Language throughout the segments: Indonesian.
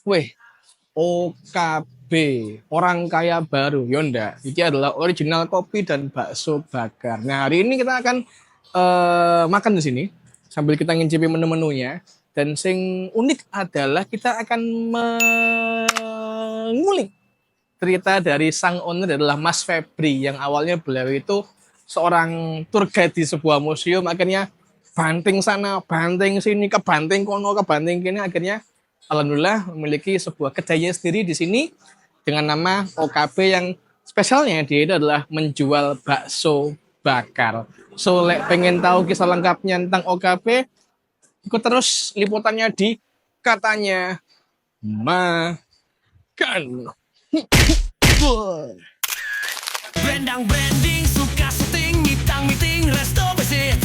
Weh, OKB, orang kaya baru. Yonda, ini adalah original kopi dan bakso bakar. Nah, hari ini kita akan makan di sini sambil kita ngincipi menu-menunya. Dan sing unik adalah kita akan mengulik cerita dari sang owner adalah Mas Febri yang awalnya beliau itu seorang tour guide di sebuah museum, akhirnya banting sana, banting sini, ke banting kono, ke banting kini, akhirnya alhamdulillah memiliki sebuah kedainya sendiri di sini dengan nama OKB yang spesialnya dia itu adalah menjual bakso bakar. So, pengen tahu kisah lengkapnya tentang OKB, ikut terus liputannya di Katanya Makan. Brandang branding suka syuting ngitang meeting resto visit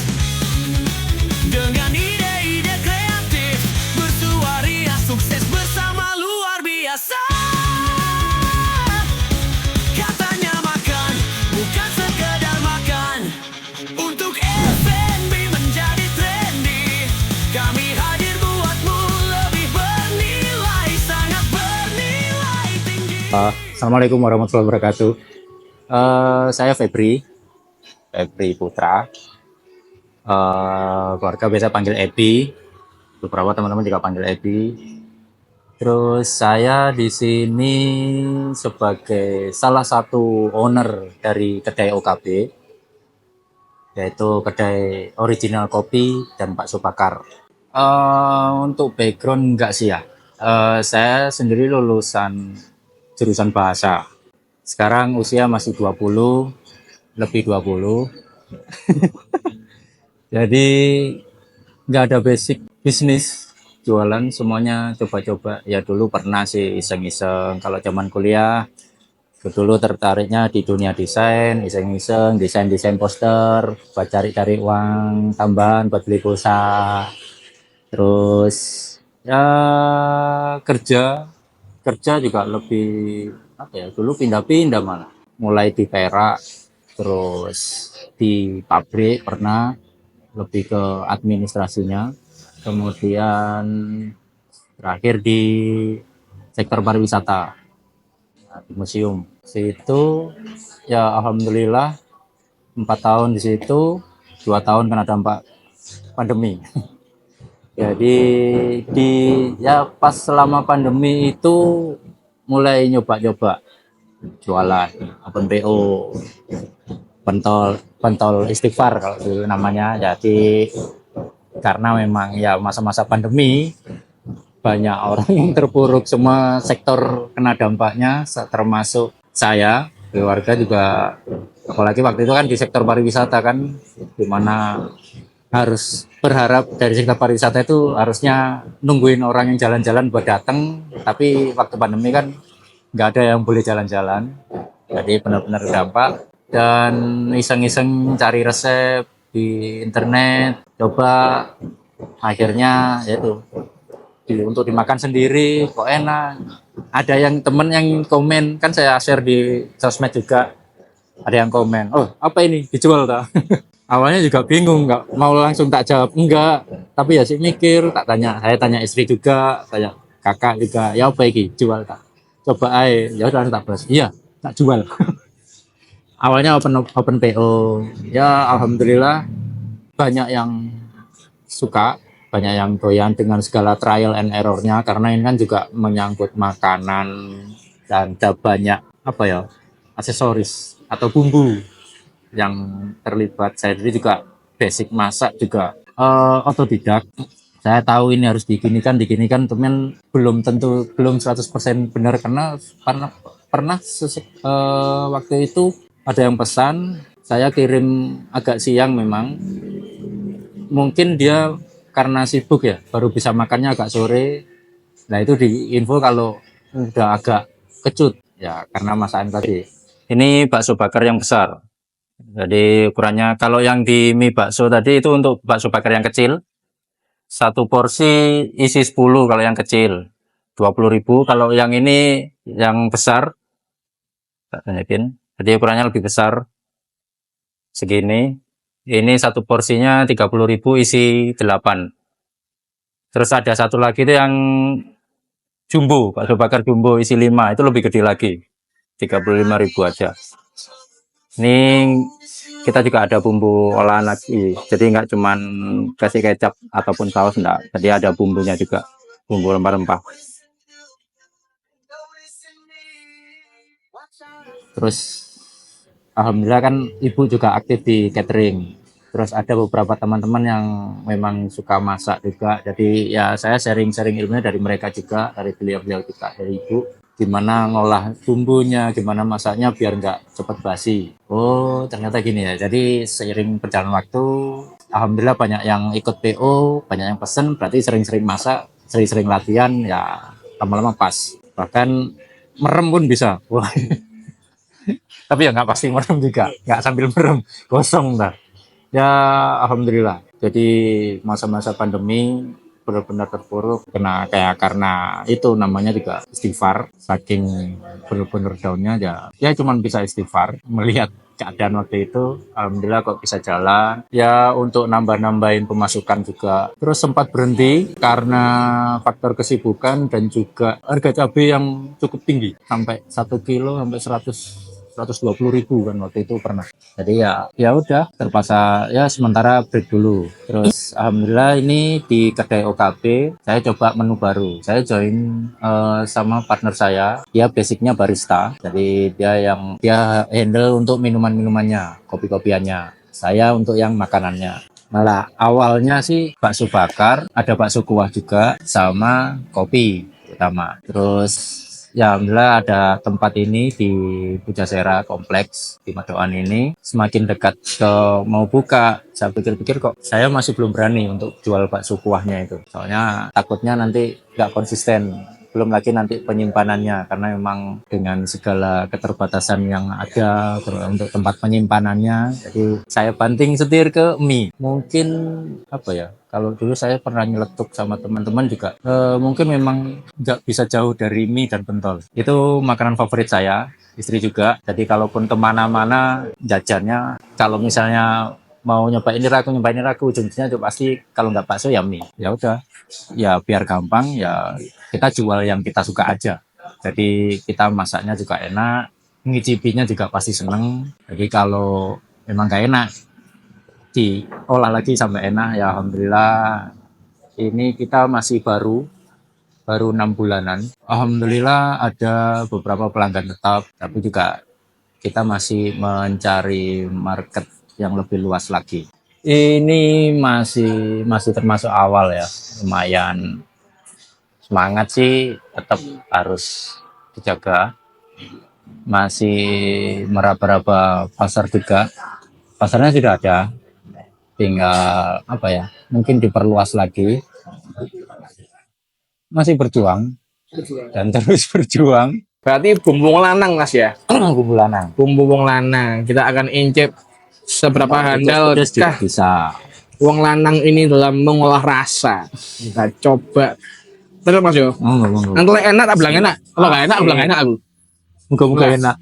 dengan ide-ide kreatif bersuaria sukses bersama luar biasa. Katanya makan bukan sekedar makan, untuk F&B menjadi trendy. Kami hadir buatmu lebih bernilai, sangat bernilai tinggi. Assalamualaikum warahmatullahi wabarakatuh. Saya Febri Putra. Keluarga biasa panggil Ebi. Beberapa teman-teman juga panggil Ebi. Terus saya di sini sebagai salah satu owner dari kedai OKB, yaitu kedai original kopi dan bakso bakar. Untuk background enggak sih ya. Saya sendiri lulusan jurusan bahasa. Sekarang usia masih 20, lebih 20. Jadi nggak ada basic bisnis jualan, semuanya coba-coba. Ya dulu pernah sih iseng-iseng. Kalau zaman kuliah, dulu tertariknya di dunia desain, iseng-iseng, desain-desain poster, buat cari-cari uang tambahan buat beli pulsa. Terus ya kerja kerja juga lebih apa ya, dulu pindah-pindah malah, mulai di Perak, terus di pabrik pernah, lebih ke administrasinya, kemudian terakhir di sektor pariwisata, di museum situ. Ya alhamdulillah 4 tahun di situ, 2 tahun kena dampak pandemi. Jadi di ya pas selama pandemi itu mulai nyoba-nyoba jualan open PO, pentol pentol istighfar kalau dulu namanya. Jadi karena memang ya masa-masa pandemi banyak orang yang terpuruk, semua sektor kena dampaknya, termasuk saya, keluarga juga. Apalagi waktu itu kan di sektor pariwisata kan, dimana harus berharap dari sektor pariwisata itu harusnya nungguin orang yang jalan-jalan buat datang, tapi waktu pandemi kan nggak ada yang boleh jalan-jalan, jadi benar-benar dampak. Dan iseng-iseng cari resep di internet, coba, akhirnya yaitu untuk dimakan sendiri kok enak. Ada yang temen yang komen, kan saya share di sosmed juga, ada yang komen, oh apa ini dijual tak? Awalnya juga bingung, nggak mau langsung tak jawab enggak, tapi ya sih mikir, saya tanya istri juga, tanya kakak juga, ya apa ini jual tak, coba aja, ya udah tak balas, iya tak jual. Awalnya open PO, ya alhamdulillah banyak yang suka, banyak yang doyan dengan segala trial and errornya, karena ini kan juga menyangkut makanan dan ada banyak apa ya, aksesoris atau bumbu yang terlibat. Saya sendiri juga basic masak juga otodidak. Saya tahu ini harus diginikan, temen belum tentu, belum 100% benar, karena pernah waktu itu ada yang pesan, saya kirim agak siang memang. Mungkin dia karena sibuk ya, baru bisa makannya agak sore. Nah itu diinfo kalau udah agak kecut ya, karena masakan tadi. Ini bakso bakar yang besar. Jadi ukurannya, kalau yang di mie bakso tadi itu untuk bakso bakar yang kecil, satu porsi isi 10 kalau yang kecil, 20.000. Kalau yang ini yang besar, tak tunjukin. Jadi ukurannya lebih besar, segini. Ini satu porsinya 30.000 isi 8. Terus ada satu lagi itu yang jumbo, bakso bakar jumbo isi 5 itu lebih gede lagi. 35.000 aja. Ini kita juga ada bumbu olahan lagi. Jadi nggak cuman kasih kecap ataupun saus enggak. Jadi ada bumbunya juga. Bumbu rempah-rempah. Terus alhamdulillah kan ibu juga aktif di catering. Terus ada beberapa teman-teman yang memang suka masak juga. Jadi ya saya sharing-sharing ilmunya dari mereka juga, dari beliau-beliau juga, dari ibu. Gimana ngolah bumbunya, gimana masaknya biar nggak cepat basi. Oh ternyata gini ya. Jadi seiring berjalan waktu, alhamdulillah banyak yang ikut PO, banyak yang pesen. Berarti sering-sering masak, sering-sering latihan, ya lama-lama pas. Bahkan merem pun bisa. Wah. Tapi ya nggak pasti merem juga, nggak sambil merem, kosong dah. Ya alhamdulillah. Jadi masa-masa pandemi benar-benar terpuruk karena itu namanya juga istighfar. Saking benar-benar daunnya ya cuman bisa istighfar melihat keadaan waktu itu. Alhamdulillah kok bisa jalan. Ya untuk nambah-nambahin pemasukan juga. Terus sempat berhenti karena faktor kesibukan dan juga harga cabai yang cukup tinggi sampai 1 kilo sampai 120.000 kan waktu itu pernah. Jadi ya udah terpaksa ya sementara break dulu. Terus alhamdulillah ini di kedai OKB saya coba menu baru. Saya join sama partner saya. Dia basicnya barista. Jadi dia handle untuk minuman-minumannya, kopi-kopiannya. Saya untuk yang makanannya. Malah awalnya sih bakso bakar, ada bakso kuah juga sama kopi utama. Terus ya alhamdulillah ada tempat ini di Pujasera Kompleks di Madoan ini. Semakin dekat ke mau buka, saya pikir-pikir kok saya masih belum berani untuk jual bakso kuahnya itu. Soalnya takutnya nanti nggak konsisten. Belum lagi nanti penyimpanannya, karena memang dengan segala keterbatasan yang ada untuk tempat penyimpanannya. Jadi saya banting setir ke mie. Mungkin apa ya, kalau dulu saya pernah nyeletuk sama teman-teman juga, mungkin memang nggak bisa jauh dari mie dan pentol. Itu makanan favorit saya, istri juga. Jadi kalaupun kemana-mana jajannya, kalau misalnya mau nyobain ini ragu, ujungnya itu pasti kalau nggak bakso ya mie. Ya udah, ya biar gampang ya kita jual yang kita suka aja. Jadi kita masaknya juga enak, ngicipinya juga pasti seneng. Jadi kalau memang gak enak, diolah lagi sampai enak ya alhamdulillah. Ini kita masih baru 6 bulanan. Alhamdulillah ada beberapa pelanggan tetap, tapi juga kita masih mencari market yang lebih luas lagi. Ini masih termasuk awal ya, lumayan. Semangat sih tetap harus dijaga. Masih meraba-raba pasar juga. Pasarnya sudah ada, tinggal apa ya, mungkin diperluas lagi. Masih berjuang dan terus berjuang. Berarti bumbu wong lanang Mas ya. Bumbu lanang. Bumbu wong lanang. Kita akan incip seberapa handal Pedas juga bisa. wong lanang ini dalam mengolah rasa. Kita coba. Terus Mas Yo. Monggo. Nanti enak tak bilang enak. Kalau nggak enak, bilang enak aku. Muka-muka enak.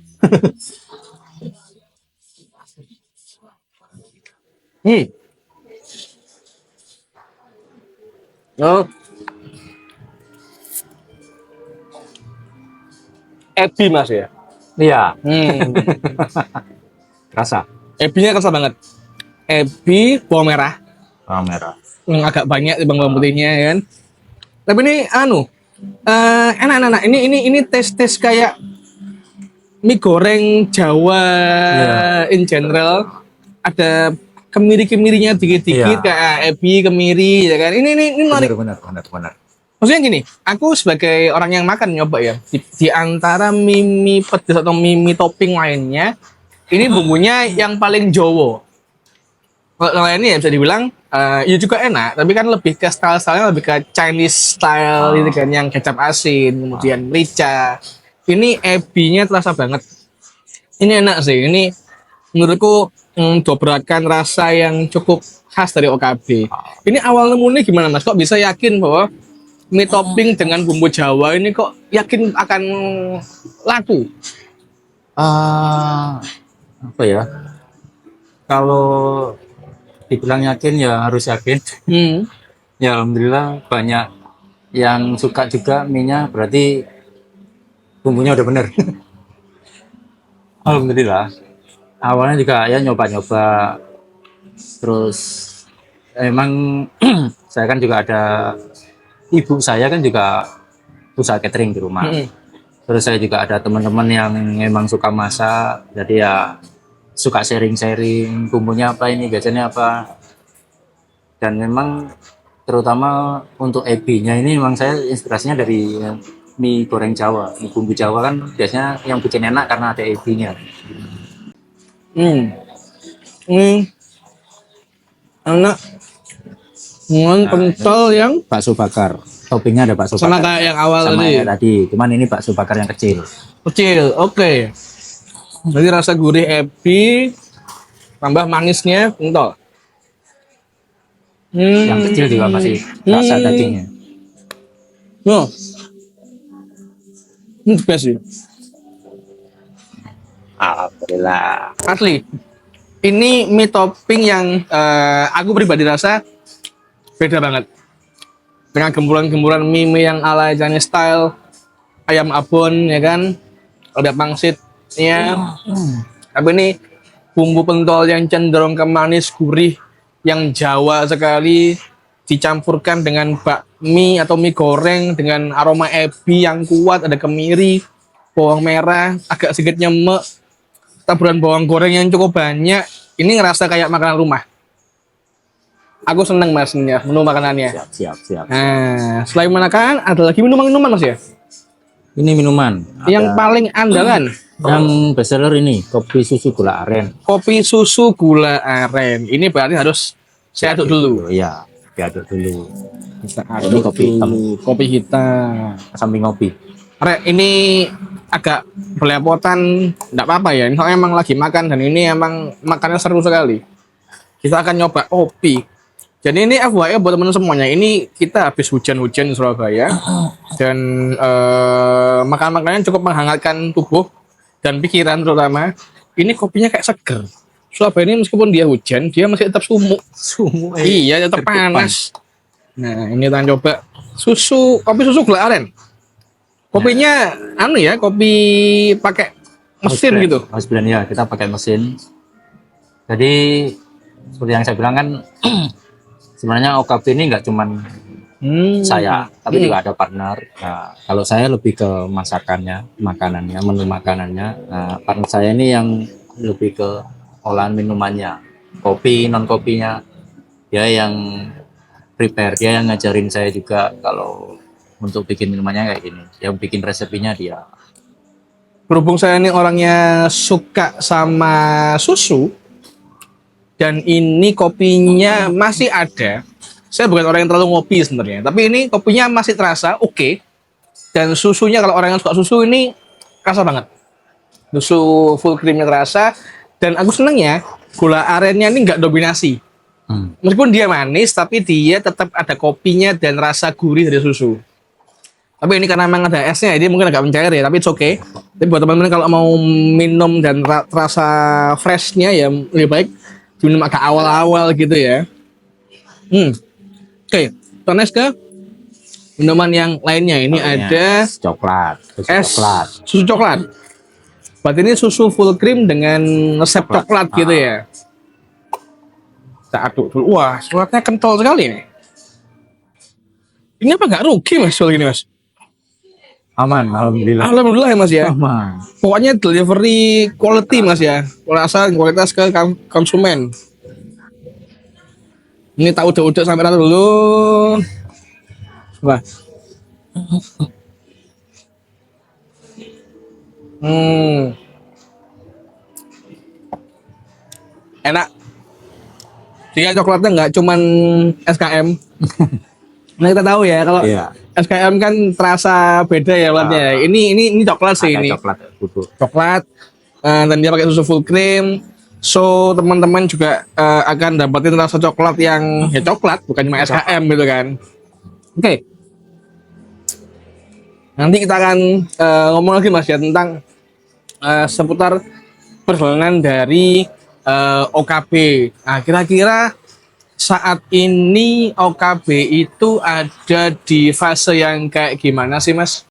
Oh. Ebi Mas ya. Iya, Hmm. rasa. Ebinya kerasa banget. Ebi, bawang merah. Bawang merah. Yang agak banyak bawang putihnya kan. Tapi ini enak. Ini tes kayak mie goreng Jawa in general. Ada kemiri-kemirinya dikit-dikit kayak ebi, kemiri ya kan. Ini menarik. Benar. Maksudnya gini, aku sebagai orang yang makan nyoba ya, di antara mie pedas atau mie topping lainnya, ini bumbunya yang paling Jawa. Kalau lainnya ya bisa dibilang ya juga enak, tapi kan lebih ke style-stylenya lebih ke Chinese style gitu kan, yang kecap asin, kemudian merica. Ini ebinya terasa banget. Ini enak sih. Ini menurutku dobrakan rasa yang cukup khas dari OKB. Ini awal nemunya gimana Mas? Kok bisa yakin bahwa mie topping dengan bumbu Jawa ini kok yakin akan laku? Apa ya? Kalau dibilang yakin ya harus yakin. Ya alhamdulillah banyak yang suka juga mie-nya berarti bumbunya udah bener. Alhamdulillah. Awalnya juga ya nyoba-nyoba, terus emang saya kan juga ada ibu saya kan juga usaha catering di rumah. Mm-mm. Terus saya juga ada teman-teman yang memang suka masak, jadi ya suka sharing-sharing bumbunya apa ini biasanya apa. Dan memang terutama untuk ebinya ini memang saya inspirasinya dari mie goreng Jawa. Mie bumbu Jawa kan biasanya yang bikin enak karena ada ebinya. Hmm. Ini enak. Dengan kental yang Bakso bakar, toppingnya ada bakso sama bakar kayak yang awal sama tadi. ya tadi, cuman ini bakso bakar yang kecil. Kecil, oke. Jadi rasa gurih ebi, tambah manisnya kental. Yang kecil juga masih rasa dagingnya. Oh. Ini the best sih. Alhamdulillah. Asli. Ini mie topping yang aku pribadi rasa beda banget. Dengan gemburan-gemburan mie yang ala Chinese style, ayam abon ya kan, ada pangsitnya. Tapi ini bumbu pentol yang cenderung ke manis gurih, yang Jawa sekali, dicampurkan dengan bakmi atau mie goreng dengan aroma ebi yang kuat, ada kemiri, bawang merah, agak sedikit nyemek, taburan bawang goreng yang cukup banyak. Ini ngerasa kayak makanan rumah. Aku seneng mas menu makanannya. Siap. Nah, selain makan, ada lagi minuman-minuman mas ya? Ini minuman. Yang paling andalan, Yang bestseller ini kopi susu gula aren. kopi susu gula aren. Ini berarti harus saya aduk dulu. Iya, diaduk dulu. Kita Ini aduk kopi hitam. dulu. Kopi hitam. Samping kopi. Rek, ini agak belepotan, enggak apa-apa ya. Ini emang lagi makan dan ini emang makannya seru sekali. Kita akan nyoba kopi. Jadi ini FYI buat teman semuanya. Ini kita habis hujan-hujan di Surabaya dan makan-makannya cukup menghangatkan tubuh dan pikiran terutama. Ini kopinya kayak seger. Surabaya ini meskipun dia hujan, dia masih tetap sumuk. Sumu. Iya, tetap panas. Nah, ini kita coba kopi susu gula aren. Kopinya anu ya, kopi pakai mesin gitu. Mas blend ya, kita pakai mesin. Jadi seperti yang saya bilang kan sebenarnya OKB ini nggak cuman saya, tapi juga ada partner. Nah, kalau saya lebih ke masakannya, makanannya, menu makanannya. Nah, partner saya ini yang lebih ke olahan minumannya, kopi, non kopinya. Dia yang prepare, dia yang ngajarin saya juga kalau untuk bikin minumannya kayak gini. Yang bikin resepnya dia. Berhubung saya ini orangnya suka sama susu dan ini kopinya masih ada. Saya bukan orang yang terlalu ngopi sebenarnya, tapi ini kopinya masih terasa oke. Dan susunya kalau orang yang suka susu ini kerasa banget. Susu full creamnya terasa dan aku senangnya gula arennya ini nggak dominasi. Meskipun dia manis, tapi dia tetap ada kopinya dan rasa gurih dari susu. Tapi ini karena memang ada esnya, jadi mungkin agak mencair ya, tapi it's okay. Tapi buat teman-teman kalau mau minum dan rasa freshnya ya lebih baik diminum agak awal-awal gitu ya. Oke, kita next ke minuman yang lainnya. Ini ada coklat, susu es coklat. susu coklat. Berarti ini susu full cream dengan resep coklat gitu ya. Kita aduk dulu. Wah, coklatnya kental sekali nih. Ini apa nggak rugi mas soal ini mas? Aman, alhamdulillah. Alhamdulillah ya mas ya. Aman. Pokoknya delivery quality mas ya. Asal kualitas ke konsumen. Ini tak udah sampai rata dulu. Wah. Enak. Dia coklatnya nggak cuman SKM. Nah kita tahu ya kalau Iya. SKM kan terasa beda ya warnanya. Ini coklat sih Ada ini. coklat bubuk. Coklat dan dia pakai susu full cream. So teman-teman juga akan dapetin rasa coklat yang ya coklat bukan cuma SKM gitu kan. Oke. Nanti kita akan ngomong lagi mas ya tentang seputar perjalanan dari OKB. Nah kira-kira saat ini OKB itu ada di fase yang kayak gimana sih Mas?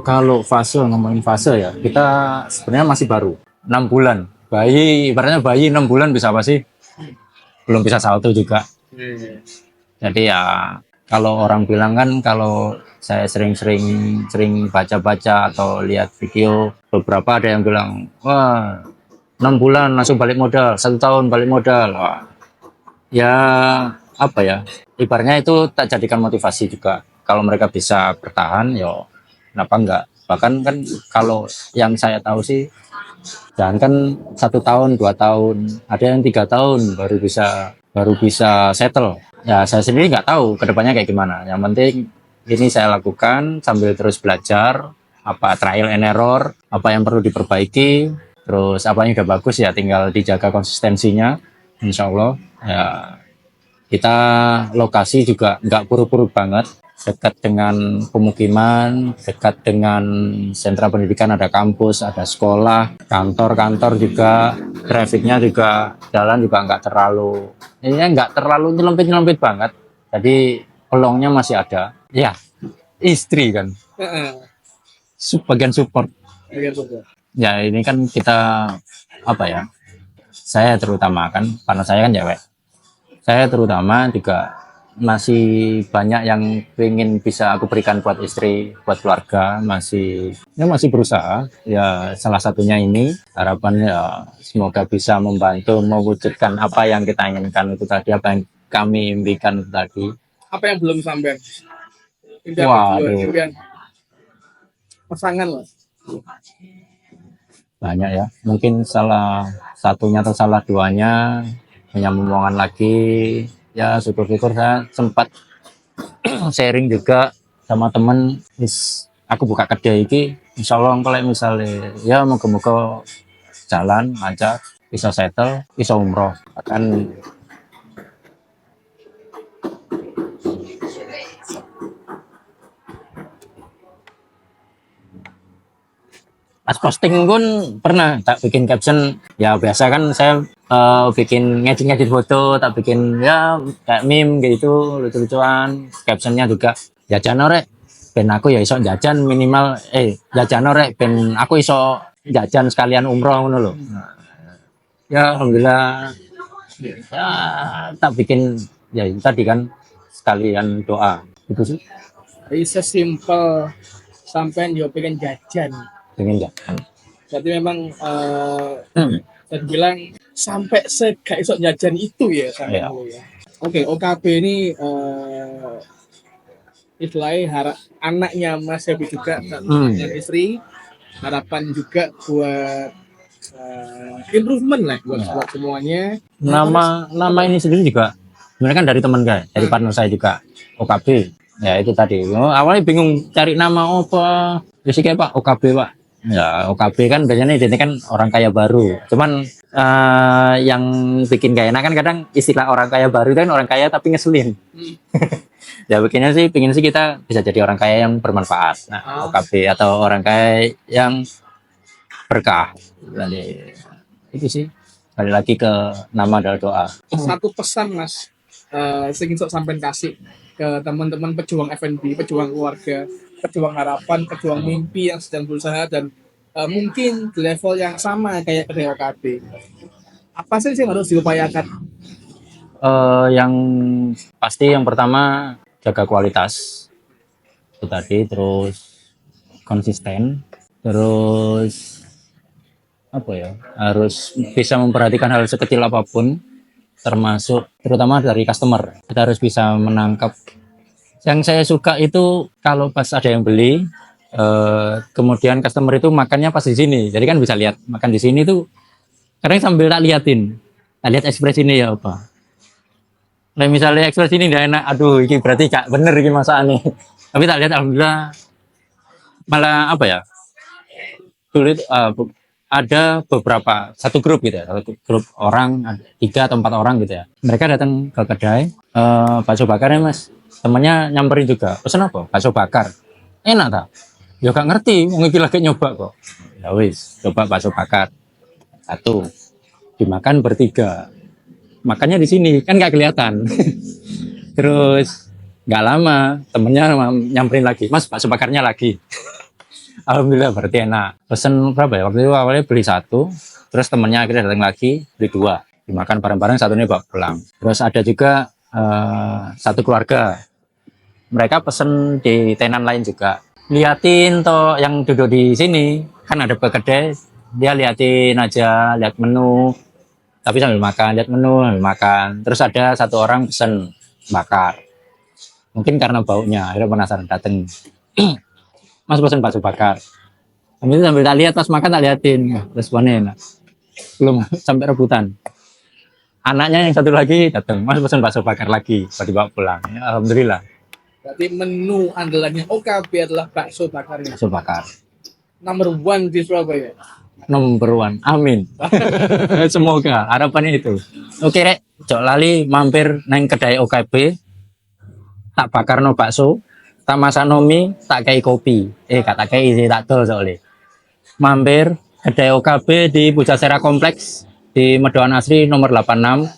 Kalau fase, ngomongin fase ya, kita sebenarnya masih baru 6 bulan. Bayi, ibaratnya bayi 6 bulan bisa apa sih? Belum bisa salto juga. Jadi ya kalau orang bilang kan, kalau saya sering baca-baca atau lihat video, beberapa ada yang bilang, wah 6 bulan langsung balik modal, 1 tahun balik modal. Wah, ya apa ya, ibaratnya itu tak jadikan motivasi juga. Kalau mereka bisa bertahan, yo kenapa enggak. Bahkan kan kalau yang saya tahu sih, jangan kan 1 tahun 2 tahun, ada yang 3 tahun baru bisa settle. Ya saya sendiri nggak tahu kedepannya kayak gimana. Yang penting ini saya lakukan sambil terus belajar, apa trial and error, apa yang perlu diperbaiki, terus apa yang udah bagus ya tinggal dijaga konsistensinya. Insya Allah ya, kita lokasi juga nggak buru-buru banget, dekat dengan pemukiman, dekat dengan sentra pendidikan, ada kampus, ada sekolah, kantor-kantor juga, trafiknya juga, jalan juga nggak terlalu nyelempit-nyelempit banget, jadi peluangnya masih ada. Ya, istri kan, bagian support. Ya ini kan kita apa ya? Saya terutama kan, karena saya kan cewek. Saya terutama juga masih banyak yang pengen bisa aku berikan buat istri, buat keluarga, masih berusaha. Ya salah satunya ini harapan ya semoga bisa membantu mewujudkan apa yang kita inginkan itu tadi, apa yang kami impikan itu tadi. Apa yang belum sampai? Waduh, Pasangan Mas. banyak ya. Mungkin salah satunya atau salah duanya punya momongan lagi. Ya syukur-syukur saya sempat sharing juga sama temen, aku buka kedai iki, insya Allah kalau misalnya ya moga-moga jalan lancar, bisa settle, bisa umroh. Kan pas posting pun pernah tak bikin caption, ya biasa kan saya bikin ngedit foto, tak bikin ya kayak meme gitu, lucu-lucuan. Captionnya juga jajan rek ben aku ya iso jajan minimal, jajan rek ben aku iso jajan sekalian umroh ngono lho. Ya alhamdulillah ya, tak bikin ya itu tadi kan sekalian doa itu sih, Bisa simpel sampai dia pengen jajan. pengen jajan. Berarti memang saya bilang sampai segak esok jajan itu ya sampai Iya. dulu ya. Oke, OKB ini istilahnya anaknya Mas Hebi juga dan istri, harapan juga buat improvement lah buat semuanya. Nama ini sendiri juga sebenarnya kan dari teman guys, dari partner saya juga, OKB. Ya itu tadi. Awalnya bingung cari nama apa. Basicnya Pak OKB Pak. Ya OKB kan biasanya identik kan orang kaya baru. Cuman yang bikin gak enak kan kadang istilah orang kaya baru kan orang kaya tapi ngeselin. Ya bikinnya sih, pingin sih kita bisa jadi orang kaya yang bermanfaat. Nah OKB atau orang kaya yang berkah. Jadi itu sih. Balik lagi ke nama adalah doa. Satu pesan Mas, ingin sampai kasih ke teman-teman pejuang F&B, pejuang keluarga, pejuang harapan, pejuang mimpi yang sedang berusaha dan mungkin di level yang sama kayak kedai OKB. Apa sih yang harus diupayakan? Yang pasti yang pertama jaga kualitas itu tadi, terus konsisten, terus apa ya, harus bisa memperhatikan hal sekecil apapun, termasuk terutama dari customer. Kita harus bisa menangkap. Yang saya suka itu kalau pas ada yang beli, kemudian customer itu makannya pas di sini, jadi kan bisa lihat makan di sini tuh kadang sambil tak liatin, tak lihat ekspresinya ya apa. Nah misalnya ekspresi ini nggak enak, aduh ini berarti gak bener ini masakannya. Tapi tak lihat alhamdulillah malah apa ya, sulit. Ada beberapa, satu grup gitu ya, satu grup orang, 3 atau 4 orang gitu ya. Mereka datang ke kedai, bakso bakar ya Mas. Temennya nyamperin juga, pesan apa? Bakso bakar. Enak tak? Ya gak ngerti, mau iki lagi nyoba kok. Ya wis, coba bakso bakar. 1, dimakan bertiga. makannya di sini kan nggak kelihatan. Terus nggak lama temennya nyamperin lagi, Mas bakso bakarnya lagi. Alhamdulillah berarti enak. Pesen berapa ya? Waktu itu awalnya beli satu, terus temennya akhirnya datang lagi beli dua. Dimakan bareng-bareng, satunya bawa pulang. Terus ada juga satu keluarga. Mereka pesen di tenan lain juga. Liatin toh yang duduk di sini, kan ada kedai, dia liatin aja, lihat menu. Tapi sambil makan, lihat menu, sambil makan. Terus ada satu orang pesen bakar. Mungkin karena baunya, akhirnya penasaran dateng. Mas pesen bakso bakar. Sambil tak lihat pas makan tak liatin, responnya enak. Belum sampai rebutan. Anaknya yang satu lagi datang, Mas pesen bakso bakar lagi, buat dibawa pulang. Ya, alhamdulillah. Berarti menu andalannya OKB adalah bakso bakarnya. Bakso bakar. Number one di Surabaya. Number one. Amin. Semoga harapannya itu. Oke rek, jok lali mampir neng kedai OKB. Tak bakar no bakso, tak masak nomi, tak kei kopi. Tak kei sih, tak tol soalnya. Mampir kedai OKB di Pujasera Kompleks di Medoan Asri nomor 86.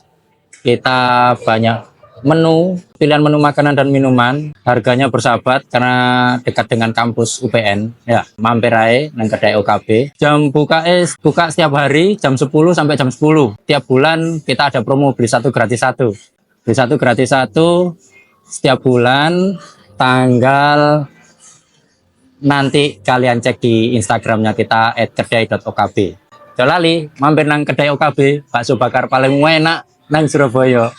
Kita banyak menu, pilihan menu makanan dan minuman. Harganya bersahabat karena dekat dengan kampus UPN. Ya, mampir aja nang kedai OKB. Jam buka setiap hari jam 10 sampai jam 10. Tiap bulan kita ada promo beli satu gratis satu. Beli satu gratis satu setiap bulan, tanggal nanti kalian cek di Instagramnya kita @kedai.okb. Jolali mampir nang kedai OKB, bakso bakar paling enak nang Surabaya.